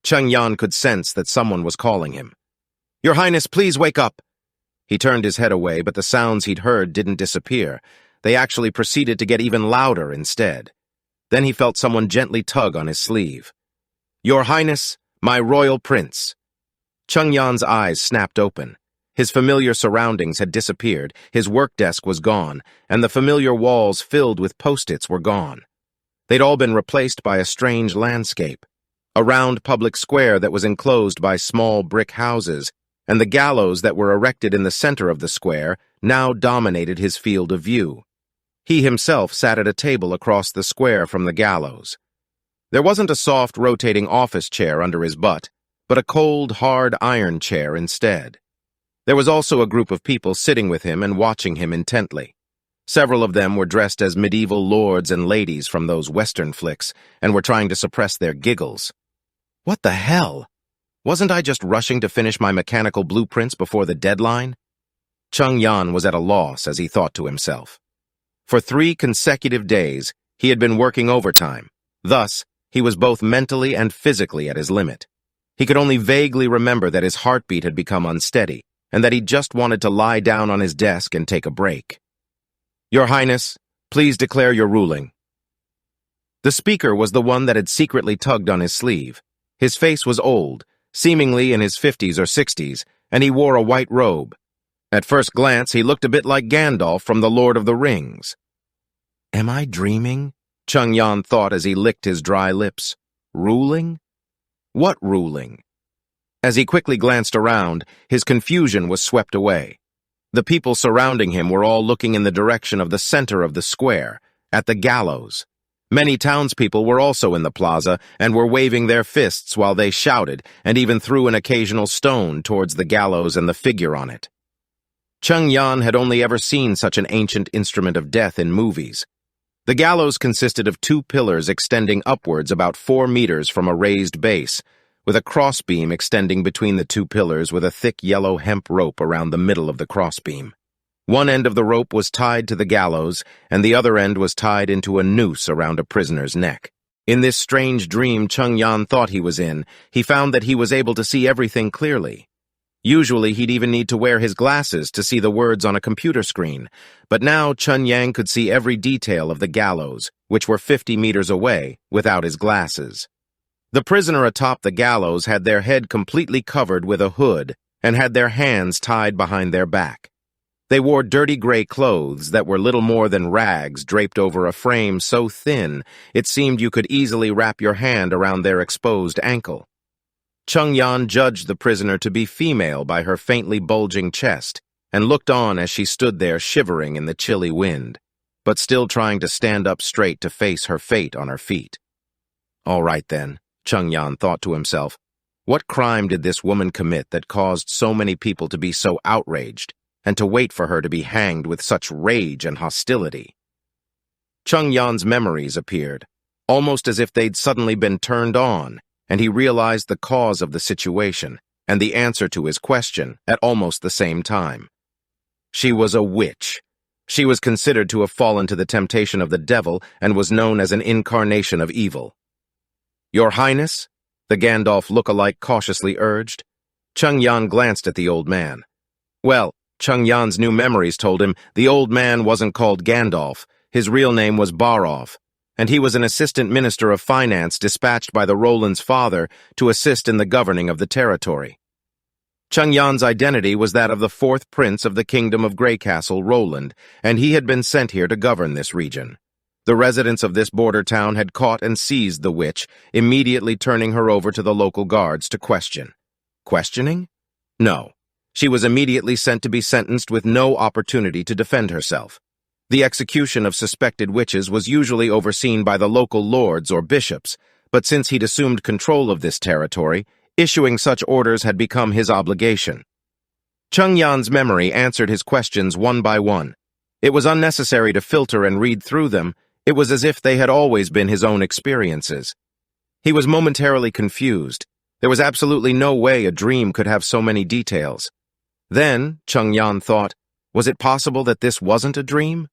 Cheng Yan could sense that someone was calling him. "Your Highness, please wake up!" He turned his head away, but the sounds he'd heard didn't disappear. They actually proceeded to get even louder instead. Then he felt someone gently tug on his sleeve. "Your Highness, my royal prince." Cheng Yan's eyes snapped open. His familiar surroundings had disappeared, his work desk was gone, and the familiar walls filled with post-its were gone. They'd all been replaced by a strange landscape. A round public square that was enclosed by small brick houses, and the gallows that were erected in the center of the square now dominated his field of view. He himself sat at a table across the square from the gallows. There wasn't a soft, rotating office chair under his butt, but a cold, hard iron chair instead. There was also a group of people sitting with him and watching him intently. Several of them were dressed as medieval lords and ladies from those Western flicks and were trying to suppress their giggles. What the hell? Wasn't I just rushing to finish my mechanical blueprints before the deadline? Cheng Yan was at a loss as he thought to himself. For 3 consecutive days, he had been working overtime. Thus, he was both mentally and physically at his limit. He could only vaguely remember that his heartbeat had become unsteady, and that he just wanted to lie down on his desk and take a break. "Your Highness, please declare your ruling." The speaker was the one that had secretly tugged on his sleeve. His face was old, seemingly in his 50s or 60s, and he wore a white robe. At first glance, he looked a bit like Gandalf from The Lord of the Rings. Am I dreaming? Cheng Yan thought as he licked his dry lips. Ruling? What ruling? As he quickly glanced around, his confusion was swept away. The people surrounding him were all looking in the direction of the center of the square, at the gallows. Many townspeople were also in the plaza and were waving their fists while they shouted and even threw an occasional stone towards the gallows and the figure on it. Cheng Yan had only ever seen such an ancient instrument of death in movies. The gallows consisted of 2 pillars extending upwards about 4 meters from a raised base, with a crossbeam extending between the 2 pillars with a thick yellow hemp rope around the middle of the crossbeam. One end of the rope was tied to the gallows, and the other end was tied into a noose around a prisoner's neck. In this strange dream Cheng Yan thought he was in, he found that he was able to see everything clearly. Usually he'd even need to wear his glasses to see the words on a computer screen, but now Cheng Yan could see every detail of the gallows, which were 50 meters away, without his glasses. The prisoner atop the gallows had their head completely covered with a hood and had their hands tied behind their back. They wore dirty gray clothes that were little more than rags draped over a frame so thin it seemed you could easily wrap your hand around their exposed ankle. Cheng Yan judged the prisoner to be female by her faintly bulging chest and looked on as she stood there shivering in the chilly wind, but still trying to stand up straight to face her fate on her feet. All right then, Cheng Yan thought to himself, what crime did this woman commit that caused so many people to be so outraged and to wait for her to be hanged with such rage and hostility? Cheng Yan's memories appeared, almost as if they'd suddenly been turned on, and he realized the cause of the situation and the answer to his question at almost the same time. She was a witch. She was considered to have fallen to the temptation of the devil and was known as an incarnation of evil. Your Highness? The Gandalf look-alike cautiously urged. Cheng Yan glanced at the old man. Well, Cheng Yan's new memories told him the old man wasn't called Gandalf. His real name was Barov, and he was an assistant minister of finance dispatched by the Roland's father to assist in the governing of the territory. Cheng Yan's identity was that of the 4th prince of the kingdom of Greycastle, Roland, and he had been sent here to govern this region. The residents of this border town had caught and seized the witch, immediately turning her over to the local guards to question. Questioning? No. She was immediately sent to be sentenced with no opportunity to defend herself. The execution of suspected witches was usually overseen by the local lords or bishops, but since he'd assumed control of this territory, issuing such orders had become his obligation. Cheng Yan's memory answered his questions one by one. It was unnecessary to filter and read through them. It was as if they had always been his own experiences. He was momentarily confused. There was absolutely no way a dream could have so many details. Then, Cheng Yan thought, was it possible that this wasn't a dream?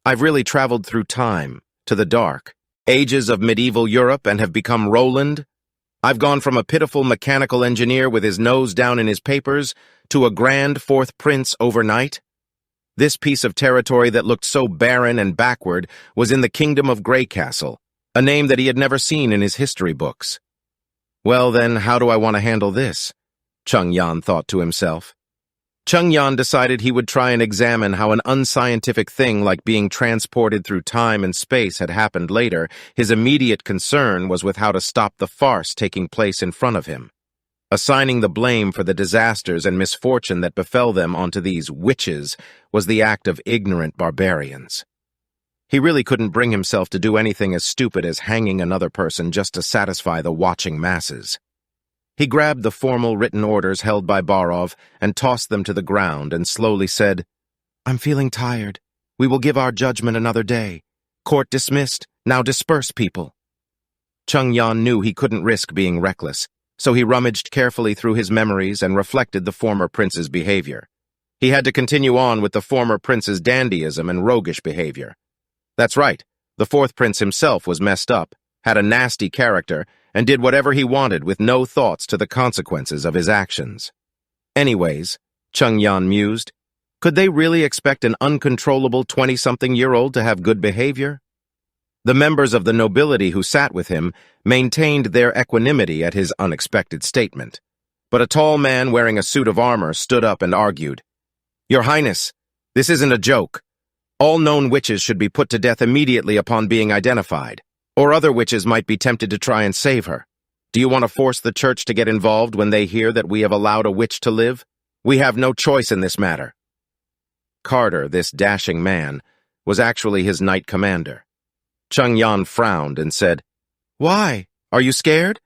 I've really traveled through time, to the dark, ages of medieval Europe, and have become Roland? I've gone from a pitiful mechanical engineer with his nose down in his papers to a grand fourth prince overnight. This piece of territory that looked so barren and backward was in the kingdom of Greycastle, a name that he had never seen in his history books. Well then, how do I want to handle this? Chung Yan thought to himself. Chung Yan decided he would try and examine how an unscientific thing like being transported through time and space had happened later. His immediate concern was with how to stop the farce taking place in front of him. Assigning the blame for the disasters and misfortune that befell them onto these witches was the act of ignorant barbarians. He really couldn't bring himself to do anything as stupid as hanging another person just to satisfy the watching masses. He grabbed the formal written orders held by Barov and tossed them to the ground and slowly said, "I'm feeling tired. We will give our judgment another day. Court dismissed. Now disperse, people." Chung Yan knew he couldn't risk being reckless, so he rummaged carefully through his memories and reflected the former prince's behavior. He had to continue on with the former prince's dandyism and roguish behavior. That's right, the fourth prince himself was messed up, had a nasty character, and did whatever he wanted with no thoughts to the consequences of his actions. Anyways, Chung Yan mused, could they really expect an uncontrollable 20-something-year-old to have good behavior? The members of the nobility who sat with him maintained their equanimity at his unexpected statement. But a tall man wearing a suit of armor stood up and argued, "Your Highness, this isn't a joke. All known witches should be put to death immediately upon being identified, or other witches might be tempted to try and save her. Do you want to force the church to get involved when they hear that we have allowed a witch to live? We have no choice in this matter." Carter, this dashing man, was actually his knight commander. Chung Yan frowned and said, "Why? Are you scared?"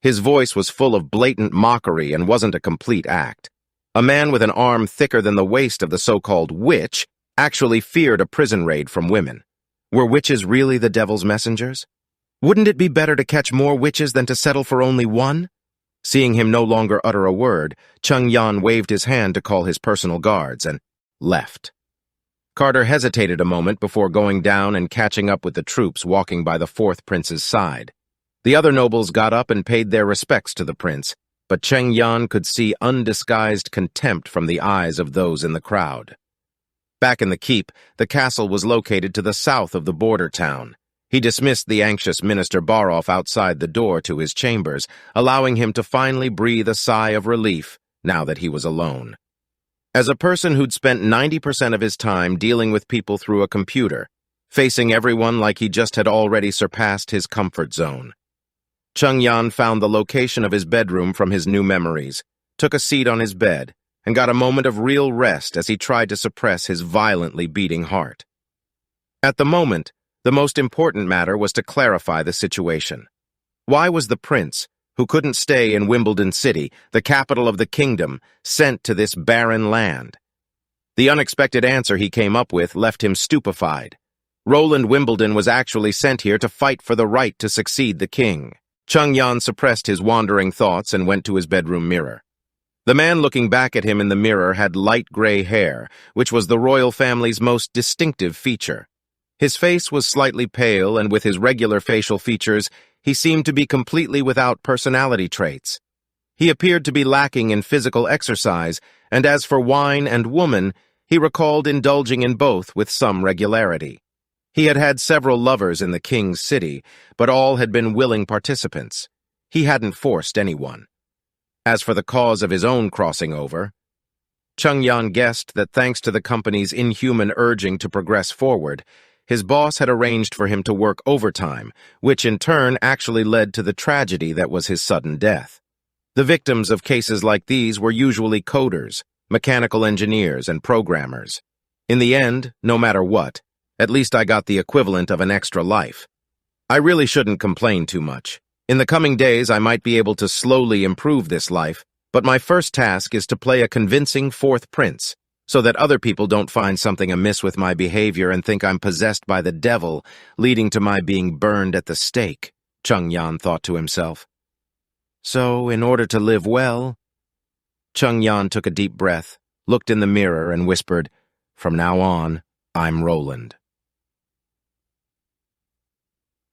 His voice was full of blatant mockery and wasn't a complete act. A man with an arm thicker than the waist of the so-called witch actually feared a prison raid from women. Were witches really the devil's messengers? Wouldn't it be better to catch more witches than to settle for only one? Seeing him no longer utter a word, Chung Yan waved his hand to call his personal guards and left. Carter hesitated a moment before going down and catching up with the troops walking by the fourth prince's side. The other nobles got up and paid their respects to the prince, but Chung Yan could see undisguised contempt from the eyes of those in the crowd. Back in the keep, the castle was located to the south of the border town. He dismissed the anxious Minister Barov outside the door to his chambers, allowing him to finally breathe a sigh of relief now that he was alone. As a person who'd spent 90% of his time dealing with people through a computer, facing everyone like he just had already surpassed his comfort zone, Chung Yan found the location of his bedroom from his new memories, took a seat on his bed, and got a moment of real rest as he tried to suppress his violently beating heart. At the moment, the most important matter was to clarify the situation. Why was the prince, who couldn't stay in Wimbledon City, the capital of the kingdom, sent to this barren land? The unexpected answer he came up with left him stupefied. Roland Wimbledon was actually sent here to fight for the right to succeed the king. Chung Yan suppressed his wandering thoughts and went to his bedroom mirror. The man looking back at him in the mirror had light gray hair, which was the royal family's most distinctive feature. His face was slightly pale, and with his regular facial features, he seemed to be completely without personality traits. He appeared to be lacking in physical exercise, and as for wine and woman, he recalled indulging in both with some regularity. He had had several lovers in the king's city, but all had been willing participants. He hadn't forced anyone. As for the cause of his own crossing over, Chung Yan guessed that thanks to the company's inhuman urging to progress forward, his boss had arranged for him to work overtime, which in turn actually led to the tragedy that was his sudden death. The victims of cases like these were usually coders, mechanical engineers, and programmers. In the end, no matter what, at least I got the equivalent of an extra life. I really shouldn't complain too much. In the coming days, I might be able to slowly improve this life, but my first task is to play a convincing fourth prince, so that other people don't find something amiss with my behavior and think I'm possessed by the devil, leading to my being burned at the stake, Chung Yan thought to himself. So, in order to live well, Chung Yan took a deep breath, looked in the mirror, and whispered, "From now on, I'm Roland."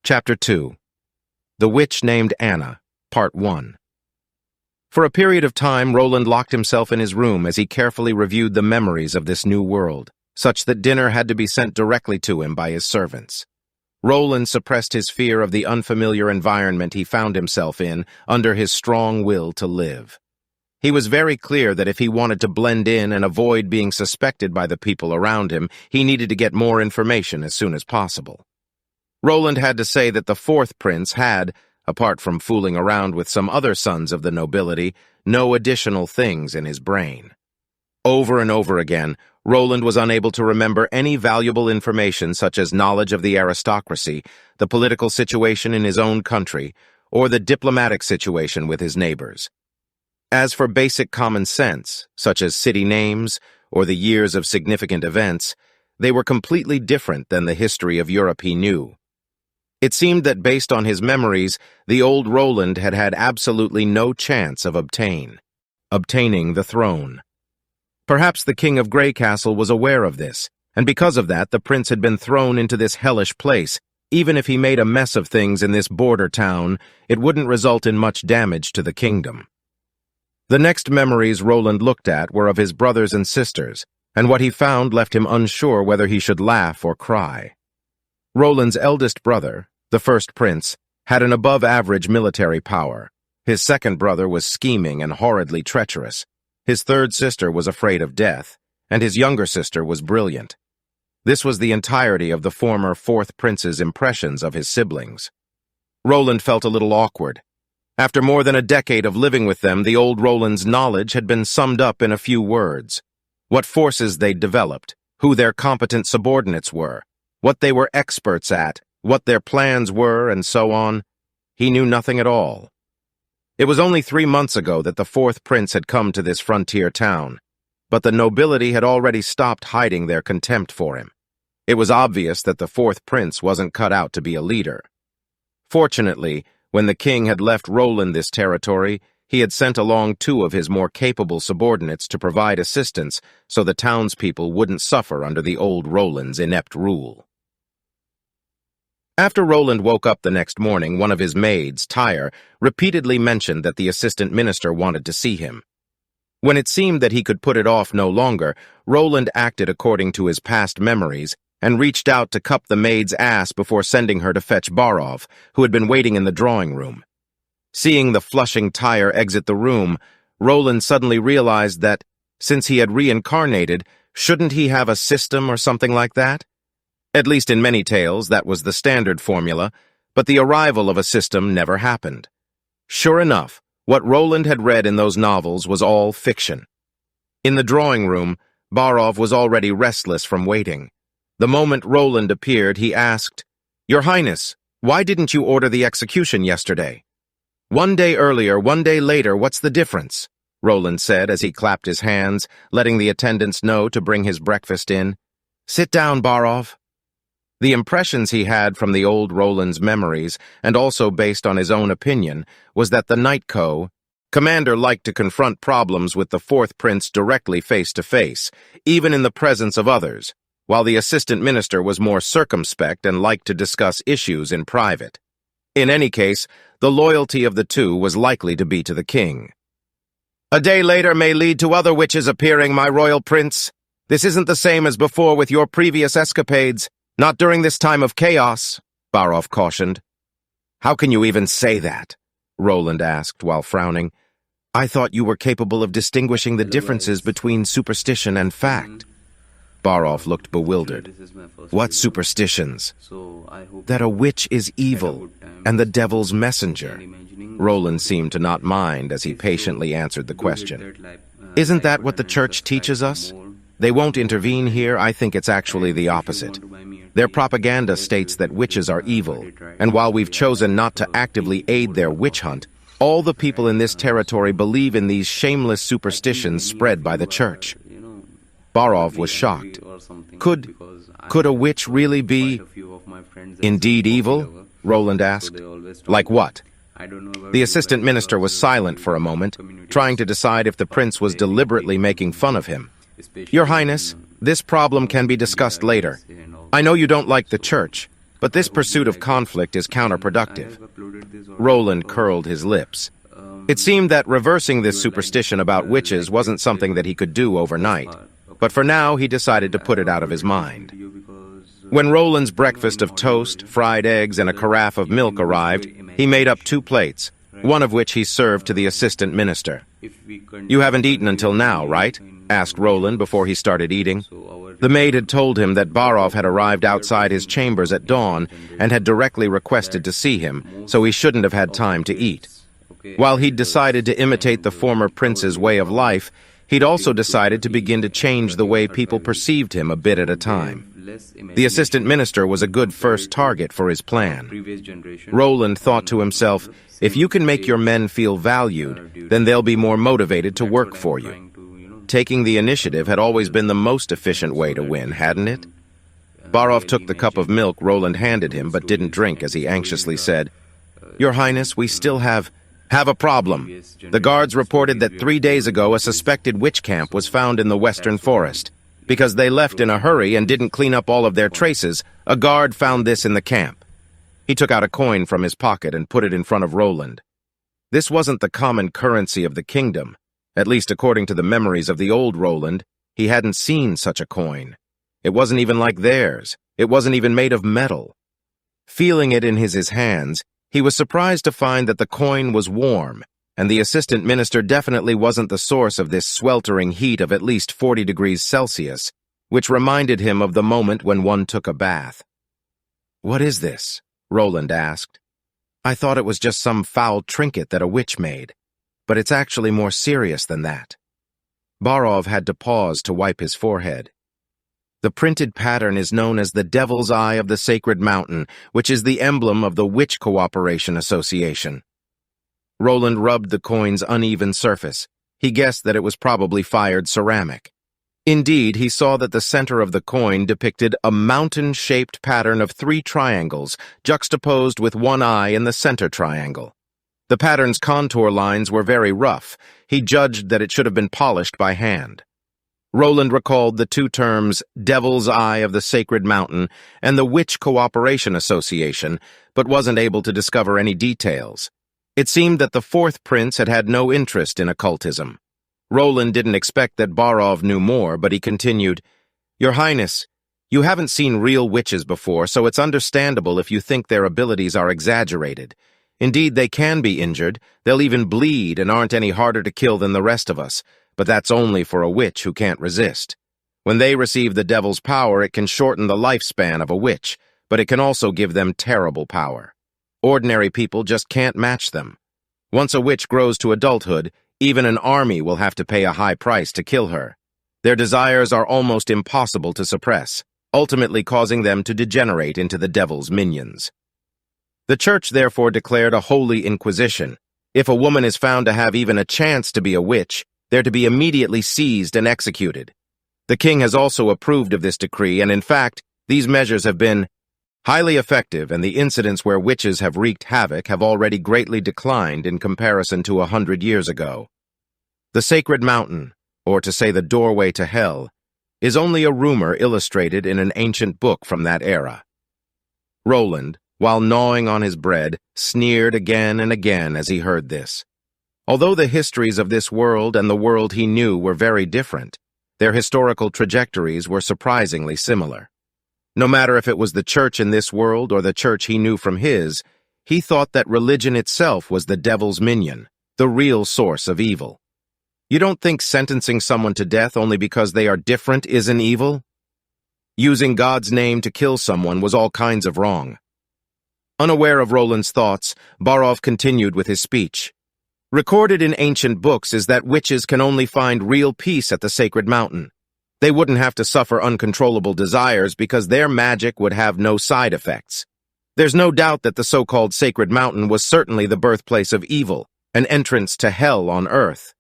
Chapter 2. The Witch Named Anna. Part 1. For a period of time, Roland locked himself in his room as he carefully reviewed the memories of this new world, such that dinner had to be sent directly to him by his servants. Roland suppressed his fear of the unfamiliar environment he found himself in under his strong will to live. He was very clear that if he wanted to blend in and avoid being suspected by the people around him, he needed to get more information as soon as possible. Roland had to say that the fourth prince had, apart from fooling around with some other sons of the nobility, no additional things in his brain. Over and over again, Roland was unable to remember any valuable information such as knowledge of the aristocracy, the political situation in his own country, or the diplomatic situation with his neighbors. As for basic common sense, such as city names or the years of significant events, they were completely different than the history of Europe he knew. It seemed that based on his memories, the old Roland had had absolutely no chance of obtaining the throne. Perhaps the king of Grey Castle was aware of this, and because of that the prince had been thrown into this hellish place. Even if he made a mess of things in this border town, it wouldn't result in much damage to the kingdom. The next memories Roland looked at were of his brothers and sisters, and what he found left him unsure whether he should laugh or cry. Roland's eldest brother, the first prince, had an above-average military power. His second brother was scheming and horridly treacherous. His third sister was afraid of death, and his younger sister was brilliant. This was the entirety of the former fourth prince's impressions of his siblings. Roland felt a little awkward. After more than a decade of living with them, the old Roland's knowledge had been summed up in a few words. What forces they'd developed, who their competent subordinates were, what they were experts at, what their plans were, and so on. He knew nothing at all. It was only 3 months ago that the fourth prince had come to this frontier town, but the nobility had already stopped hiding their contempt for him. It was obvious that the fourth prince wasn't cut out to be a leader. Fortunately, when the king had left Roland this territory, he had sent along 2 of his more capable subordinates to provide assistance so the townspeople wouldn't suffer under the old Roland's inept rule. After Roland woke up the next morning, one of his maids, Tyre, repeatedly mentioned that the assistant minister wanted to see him. When it seemed that he could put it off no longer, Roland acted according to his past memories and reached out to cup the maid's ass before sending her to fetch Barov, who had been waiting in the drawing room. Seeing the flushing Tyre exit the room, Roland suddenly realized that, since he had reincarnated, shouldn't he have a system or something like that? At least in many tales, that was the standard formula, but the arrival of a system never happened. Sure enough, what Roland had read in those novels was all fiction. In the drawing room, Barov was already restless from waiting. The moment Roland appeared, he asked, "Your Highness, why didn't you order the execution yesterday?" "1 day earlier, 1 day later, what's the difference?" Roland said as he clapped his hands, letting the attendants know to bring his breakfast in. "Sit down, Barov." The impressions he had from the old Roland's memories, and also based on his own opinion, was that the Night Commander liked to confront problems with the fourth prince directly face-to-face, even in the presence of others, while the assistant minister was more circumspect and liked to discuss issues in private. In any case, the loyalty of the 2 was likely to be to the king. "A day later may lead to other witches appearing, my royal prince. This isn't the same as before with your previous escapades. Not during this time of chaos," Barov cautioned. "How can you even say that?" Roland asked while frowning. "I thought you were capable of distinguishing the differences between superstition and fact." Barov looked bewildered. "What superstitions?" "That a witch is evil and the devil's messenger." Roland seemed to not mind as he patiently answered the question. "Isn't that what the church teaches us? They won't intervene here. I think it's actually the opposite. Their propaganda states that witches are evil, and while we've chosen not to actively aid their witch hunt, all the people in this territory believe in these shameless superstitions spread by the church." Barov was shocked. Could a witch really be indeed evil? Roland asked. Like what? The assistant minister was silent for a moment, trying to decide if the prince was deliberately making fun of him. "Your Highness, this problem can be discussed later. I know you don't like the church, But this pursuit of conflict is counterproductive. Roland curled his lips. It seemed that reversing this superstition about witches wasn't something that he could do overnight, but for now he decided to put it out of his mind. When Roland's breakfast of toast, fried eggs, and a carafe of milk arrived, he made up 2 plates, one of which he served to the assistant minister. "You haven't eaten until now, right?" asked Roland before he started eating. The maid had told him that Barov had arrived outside his chambers at dawn and had directly requested to see him, so he shouldn't have had time to eat. While he'd decided to imitate the former prince's way of life, he'd also decided to begin to change the way people perceived him a bit at a time. The assistant minister was a good first target for his plan. Roland thought to himself, if you can make your men feel valued, then they'll be more motivated to work for you. Taking the initiative had always been the most efficient way to win, hadn't it? Barov took the cup of milk Roland handed him but didn't drink as he anxiously said, "Your Highness, we still have a problem. The guards reported that 3 days ago a suspected witch camp was found in the western forest. Because they left in a hurry and didn't clean up all of their traces, a guard found this in the camp." He took out a coin from his pocket and put it in front of Roland. This wasn't the common currency of the kingdom. At least according to the memories of the old Roland, he hadn't seen such a coin. It wasn't even like theirs. It wasn't even made of metal. Feeling it in his hands, he was surprised to find that the coin was warm, and the assistant minister definitely wasn't the source of this sweltering heat of at least 40 degrees Celsius, which reminded him of the moment when one took a bath. "What is this?" Roland asked. "I thought it was just some foul trinket that a witch made, but it's actually more serious than that." Barov had to pause to wipe his forehead. "The printed pattern is known as the Devil's Eye of the Sacred Mountain, which is the emblem of the Witch Cooperation Association." Roland rubbed the coin's uneven surface. He guessed that it was probably fired ceramic. Indeed, he saw that the center of the coin depicted a mountain-shaped pattern of 3 triangles, juxtaposed with one eye in the center triangle. The pattern's contour lines were very rough. He judged that it should have been polished by hand. Roland recalled the 2 terms, Devil's Eye of the Sacred Mountain and the Witch Cooperation Association, but wasn't able to discover any details. It seemed that the 4th prince had had no interest in occultism. Roland didn't expect that Barov knew more, but he continued, "Your Highness, you haven't seen real witches before, so it's understandable if you think their abilities are exaggerated. Indeed, they can be injured, they'll even bleed and aren't any harder to kill than the rest of us, but that's only for a witch who can't resist. When they receive the devil's power, it can shorten the lifespan of a witch, but it can also give them terrible power. Ordinary people just can't match them. Once a witch grows to adulthood, even an army will have to pay a high price to kill her. Their desires are almost impossible to suppress, ultimately causing them to degenerate into the devil's minions. The church therefore declared a holy inquisition. If a woman is found to have even a chance to be a witch, they're to be immediately seized and executed. The king has also approved of this decree, and in fact, these measures have been highly effective, and the incidents where witches have wreaked havoc have already greatly declined in comparison to 100 years ago. The Sacred Mountain, or to say the doorway to hell, is only a rumor illustrated in an ancient book from that era. Roland, while gnawing on his bread, sneered again and again as he heard this. Although the histories of this world and the world he knew were very different, their historical trajectories were surprisingly similar. No matter if it was the church in this world or the church he knew from his, he thought that religion itself was the devil's minion, the real source of evil. You don't think sentencing someone to death only because they are different isn't evil? Using God's name to kill someone was all kinds of wrong. Unaware of Roland's thoughts, Barov continued with his speech. Recorded in ancient books is that witches can only find real peace at the Sacred Mountain. They wouldn't have to suffer uncontrollable desires because their magic would have no side effects. There's no doubt that the so-called Sacred Mountain was certainly the birthplace of evil, an entrance to hell on earth.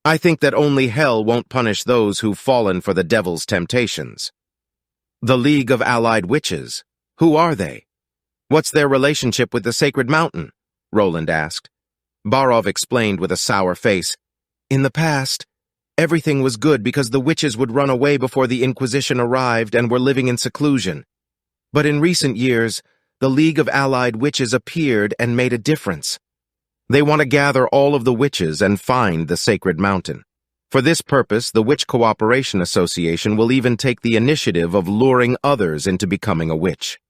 I think that only hell won't punish those who've fallen for the devil's temptations. The League of Allied Witches. Who are they? What's their relationship with the Sacred Mountain? Roland asked. Barov explained with a sour face. In the past, everything was good because the witches would run away before the Inquisition arrived and were living in seclusion. But in recent years, the League of Allied Witches appeared and made a difference. They want to gather all of the witches and find the sacred mountain. For this purpose, the Witch Cooperation Association will even take the initiative of luring others into becoming a witch.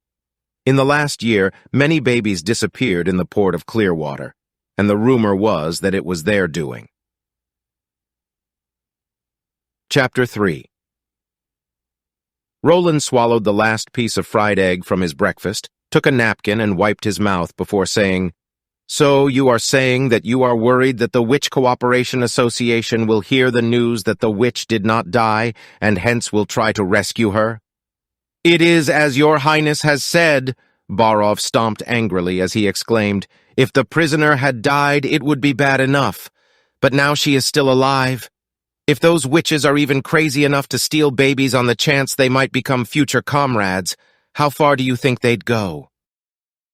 In the last year, many babies disappeared in the port of Clearwater, and the rumor was that it was their doing. Chapter 3. Roland swallowed the last piece of fried egg from his breakfast, took a napkin and wiped his mouth before saying, "So you are saying that you are worried that the Witch Cooperation Association will hear the news that the witch did not die and hence will try to rescue her?" "It is as your highness has said," Barov stomped angrily as he exclaimed. "If the prisoner had died, it would be bad enough. But now she is still alive. If those witches are even crazy enough to steal babies on the chance they might become future comrades, how far do you think they'd go?"